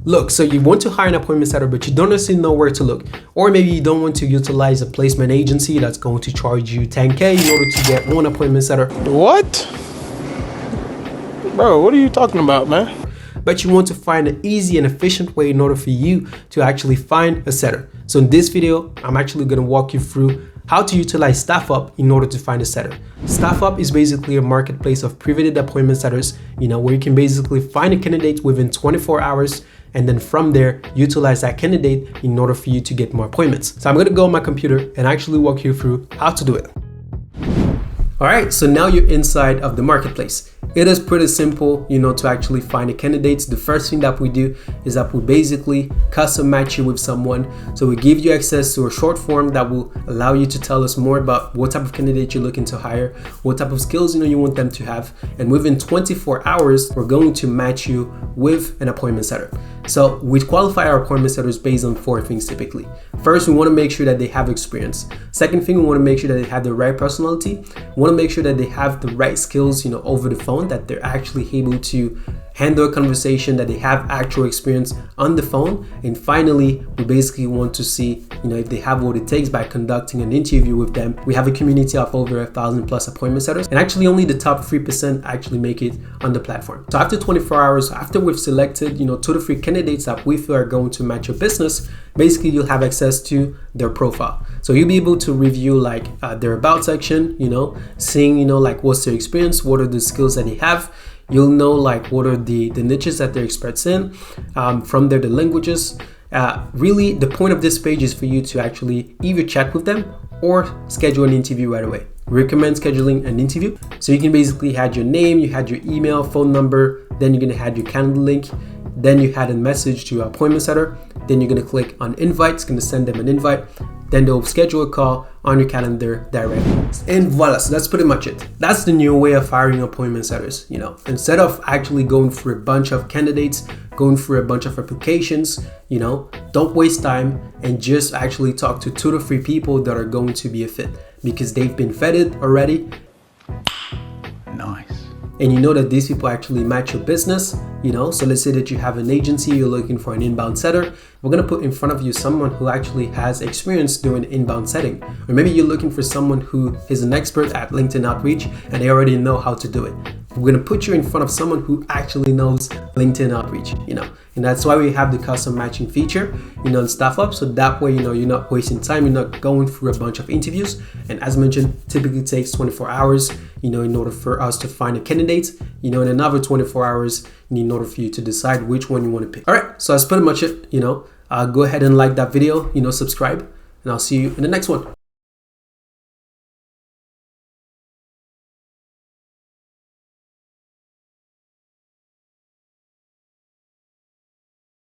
Look, so you want to hire an appointment setter, but you don't necessarily know where to look. Or maybe you don't want to utilize a placement agency that's going to charge you $10K in order to get one appointment setter. What? Bro, what are you talking about, man? But you want to find an easy and efficient way in order for you to actually find a setter. So in this video, I'm actually going to walk you through how to utilize StaffUp in order to find a setter. StaffUp is basically a marketplace of privated appointment setters, where you can basically find a candidate within 24 hours and then from there, utilize that candidate in order for you to get more appointments. So I'm gonna go on my computer and actually walk you through how to do it. All right, so now you're inside of the marketplace. It is pretty simple, to actually find the candidates. The first thing that we do is that we basically custom match you with someone. So we give you access to a short form that will allow you to tell us more about what type of candidate you're looking to hire, what type of skills you want them to have. And within 24 hours, we're going to match you with an appointment setter. So we qualify our appointment setters based on 4 things typically. First, we want to make sure that they have experience. Second thing, we want to make sure that they have the right personality. We want to make sure that they have the right skills, over the phone, that they're actually able to handle a conversation, that they have actual experience on the phone. And finally, we basically want to see, if they have what it takes by conducting an interview with them. We have a community of over 1,000+ appointment setters, and actually only the top 3% actually make it on the platform. So after 24 hours, after we've selected, 2 to 3 candidates that we feel are going to match your business, basically you'll have access to their profile. So you'll be able to review their about section, seeing, what's their experience, what are the skills that they have. You'll know what are the niches that they're experts in, from there the languages. Really, the point of this page is for you to actually either chat with them or schedule an interview right away. We recommend scheduling an interview. So you can basically add your name, you had your email, phone number, then you're gonna add your calendar link, then you had a message to your appointment setter, then you're gonna click on invite, it's gonna send them an invite, then they'll schedule a call on your calendar directly. And voila, so that's pretty much it. That's the new way of hiring appointment setters. Instead of actually going through a bunch of candidates, going through a bunch of applications, don't waste time and just actually talk to 2 to 3 people that are going to be a fit because they've been vetted already. Nice. And you know that these people actually match your business, so let's say that you have an agency, you're looking for an inbound setter. We're gonna put in front of you someone who actually has experience doing inbound setting. Or maybe you're looking for someone who is an expert at LinkedIn outreach and they already know how to do it. We're gonna put you in front of someone who actually knows LinkedIn outreach, and that's why we have the custom matching feature, in StaffUp. So that way, you're not wasting time, you're not going through a bunch of interviews. And as mentioned, typically takes 24 hours, in order for us to find a candidate, and another 24 hours in order for you to decide which one you want to pick. All right, so that's pretty much it. Go ahead and like that video, subscribe, and I'll see you in the next one.